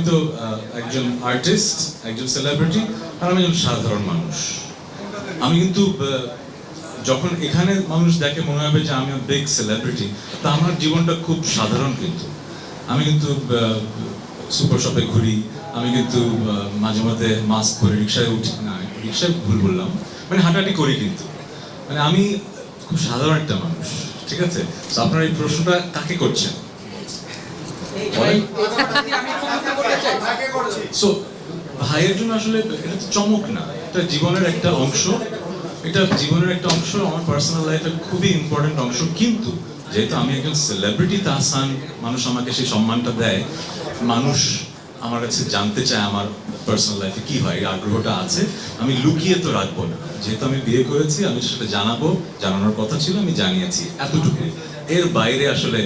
তো একজন আর্টিস্ট, একজন সেলিব্রিটি, আর আমি একজন সাধারণ মানুষ। আমি কিন্তু যখন এখানে মানুষ দেখে মনে হবে যে আমি বিগ সেলিব্রিটি, তা আমার জীবনটা খুব সাধারণ। কিন্তু আমি কিন্তু সুপার শপে ঘুরি, আমি কিন্তু মাঝে মধ্যে মাস্ক পরে রিক্সায় উঠি, না রিক্সায় ভুল বললাম, মানে হাঁটাহাঁটি করি। কিন্তু মানে আমি খুব সাধারণ একটা মানুষ, ঠিক আছে? তো আপনার এই প্রশ্নটা কাকে করছেন? সো ভাইয়ের জন্য আসলে এটা তো চমক না, এটা জীবনের একটা অংশ। এটা জীবনের একটা অংশ, আমার পার্সোনাল লাইফের খুবই ইম্পর্টেন্ট অংশ। কিন্তু যেহেতু আমি একজন সেলিব্রিটি তাহসান, মানুষ আমাকে সেই সম্মানটা দেয়, মানুষ আমার কাছে জানতে চায় আমার পার্সোনাল লাইফে কি হয়, এই আগ্রহটা আছে। আমি লুকিয়ে তো রাখবো না, যেহেতু আমি বিয়ে করেছি আমি সেটা জানাবো, জানানোর কথা ছিল, আমি জানিয়েছি এতটুকু। এর বাইরে আসলে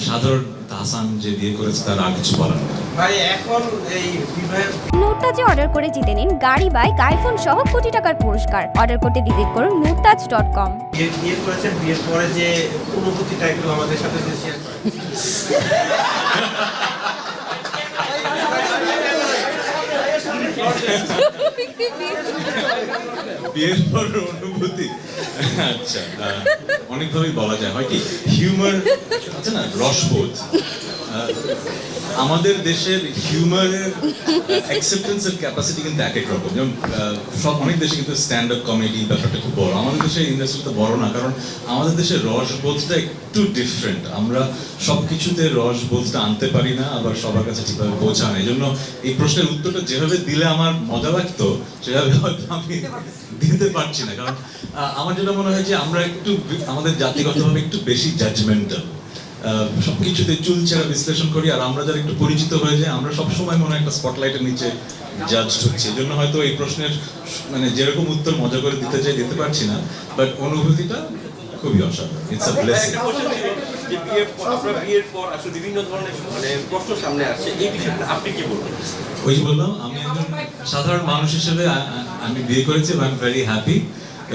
সাধারণ তাহসান যে বিয়ে করেছে তার আর কিছু বলার নেই। ভাই এখন এই বিবাহের মুরতাজে অর্ডার করে জিতে নিন গাড়ি, বাইক, আইফোন সহ কোটি টাকার পুরস্কার। অর্ডার করতে ভিজিট করুন murtaj.com। বিয়ে করেছেন, বিয়ের পরে যে অনুভূতিটা একটু আমাদের সাথে শেয়ার করেন। বিয়ের পর অনুভূতি, আচ্ছা, অনেকভাবেই বলা যায়। হয় কি হিউমার আছে না, রসবোধ। আমাদের দেশের হিউমারের অ্যাকসেপ্টেন্সের ক্যাপাসিটি কিন্তু এক এক রকম। যেমন সব অনেক দেশে কিন্তু স্ট্যান্ড আপ কমেডি ব্যাপারটা খুব বড়, আমাদের দেশে ইন্ডাস্ট্রিটা বড় না, কারণ আমাদের দেশের রসবোধটা একটু ডিফারেন্ট। আমরা সব কিছুতে রসবোধটা আনতে পারি না, আবার সবার কাছে ঠিকভাবে পৌঁছায় না। এই জন্য এই প্রশ্নের উত্তরটা যেভাবে দিলে আমার মজা লাগতো সেভাবে হয়তো আমি দিতে পারছি না। কারণ আমার যেটা মনে হয় যে আমরা একটু আমাদের জাতিগতভাবে একটু বেশি জাজমেন্টাল, সবকিছুতে চুলচেরা বিশ্লেষণ করি। আর আমরা যারা একটু পরিচিত হয়ে যাই, আমরা সবসময় মনে হয় একটা স্পটলাইটের নিচে জাজ হচ্ছি। এই জন্য হয়তো এই প্রশ্নের মানে যেরকম উত্তর মজা করে দিতে চাই দিতে পারছি না, বাট অনুভূতিটা খুবই অসাধারণ। It's a blessing. বিয়ের পর আসলে বিভিন্ন ধরনের মানে প্রশ্ন সামনে আসছে, এই বিষয়টা আপনি কি বলবেন? ওই যে বললাম, আমি একজন সাধারণ মানুষ হিসেবে আমি বিয়ে করেছি, আই এম ভেরি হ্যাপি।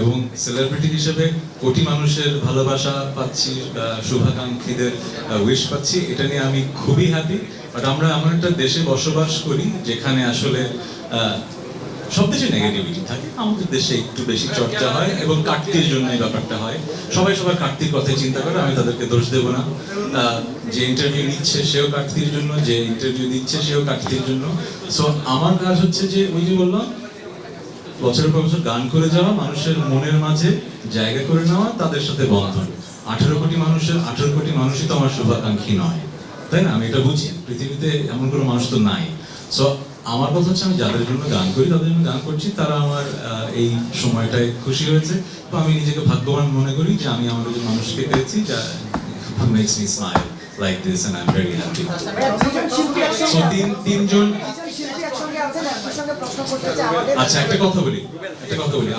এবং সেলিব্রিটি হিসেবে কোটি মানুষের ভালোবাসা পাচ্ছি, শুভাকাঙ্ক্ষীদের উইশ পাচ্ছি, এটা নিয়ে আমি খুবই হ্যাপি। বাট আমরা এমন একটা দেশে বসবাস করি যেখানে আসলে সব দেশে নেগেটিভিটি থাকে, আমাদের দেশে একটু বেশি চর্চা হয় এবং কাটতির জন্য এই ব্যাপারটা হয়। সবাই সবার কাটতির কথাই চিন্তা করে, আমি তাদেরকে দোষ দেবো না। যে ইন্টারভিউ নিচ্ছে সেও কাটতির জন্য, যে ইন্টারভিউ দিচ্ছে সেও কাটতির জন্য। সো আমার কাজ হচ্ছে যে ওই যে বললাম, বছরের পর বছর গান করে যাওয়া, মানুষের মনের মাঝে জায়গা করে নেওয়া, তাদের সাথে বন্ধন। 18 কোটি মানুষের 18 কোটি মানুষই তো আমার শুভাকাঙ্ক্ষী নয়, তাই না? আমি এটা বুঝি, পৃথিবীতে এমন কোনো মানুষ তো নাই। সো আমার কথা হচ্ছে আমি যাদের জন্য গান করি, তাদের জন্য গান করছি, তারা আমার এই সময়টায় খুশি হয়েছে। তো আমি নিজেকে ভাগ্যবান মনে করি যে আমি আমার একজন মানুষকে পেয়েছি যা makes me smile like this, and I am very happy. So তিনজন। আচ্ছা, একটা কথা বলি,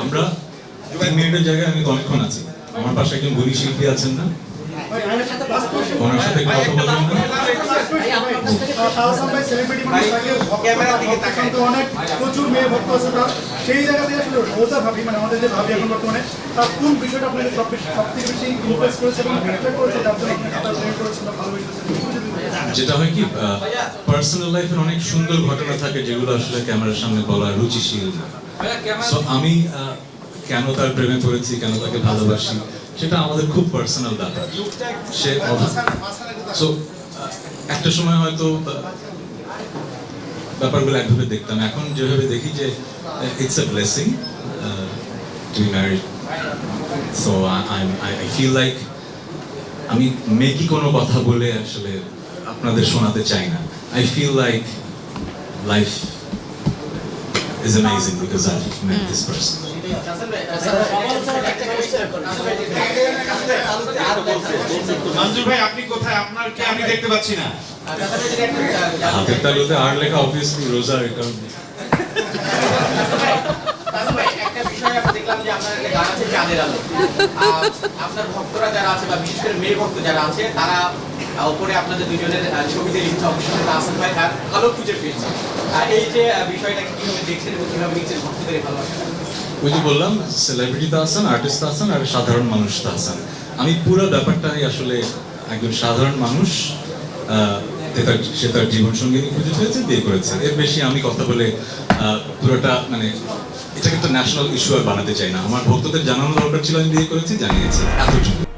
আমরা 3 মিনিটের জায়গায় আমি অনেকক্ষণ আছি। আমার পাশে একজন গুণী শিল্পী আছেন না, ওনার সাথে কথা বলবেন না? প্রচুর মেয়ে ভক্ত আছে, সেই জায়গাতে আসলে রোজা ভাবি, মানে আমাদের যে ভাবি এখন বর্তমানে, তার কোন বিষয়টা আপনাকে সব থেকে বেশি ইমপ্রেস করেছে এবং অ্যাট্রাক্ট করেছে, যার জন্য আপনি তার প্রেম করেছেন বা ভালোবেসেছেন? যেটা হয় কি, পার্সোনাল লাইফের অনেক সুন্দর ঘটনা থাকে যেগুলো আসলে ক্যামেরার সামনে বলা রুচিশীল না। সো আমি কেন তার প্রেমে পড়েছি, কেন তাকে ভালোবাসি, সেটা আমাদের খুব পার্সোনাল ব্যাপার। সে সো একটা সময় হয়তো ব্যাপারগুলো একভাবে দেখতাম, এখন যেভাবে দেখি যে it's a blessing to be married. So I feel like আমি মেকি কোনো কথা বলে আসলে আপনাদের শোনাতে চাই না। I feel like life is amazing because I've met this person. Manjur ভাই, আপনি কোথায়? আপনাকে আমি দেখতে পাচ্ছি না। হাতের তালুতে আর লেখা অবভিয়াসলি রোজা অ্যাকাউন্ট। একটা বিষয় আমরা দেখলাম যে আপনার একটা গান আছে চাঁদের আলো। আপনার ভক্তরা যারা আছে বা বিশেষ করে মেয়ে ভক্ত যারা আছে, তারা উপরে আপনাদের দুজনের ছবিতে লিখতে অবশ্যই তাহসান ভাই আর ভালো খুঁজে পেয়েছে। এই যে বিষয়টাকে কিভাবে দেখছেন এবং কিভাবে নিচ্ছেন ভক্তদের ভালোবাসা? ওই যে বললাম, সেলিব্রিটি তাহসান, আর্টিস্ট তাহসান আর সাধারণ মানুষ তাহসান। আমি পুরো ব্যাপারটাই আসলে একজন সাধারণ মানুষ সে তার জীবন সঙ্গী খুঁজে পেয়েছে, বিয়ে করেছে। এর বেশি আমি কথা বলে পুরোটা মানে এটা কিন্তু ন্যাশনাল ইস্যু আর বানাতে চাই না। আমার ভক্তদের জানানো দরকার ছিল, আমি বিয়ে করেছি, জানিয়েছি, এতটুকু।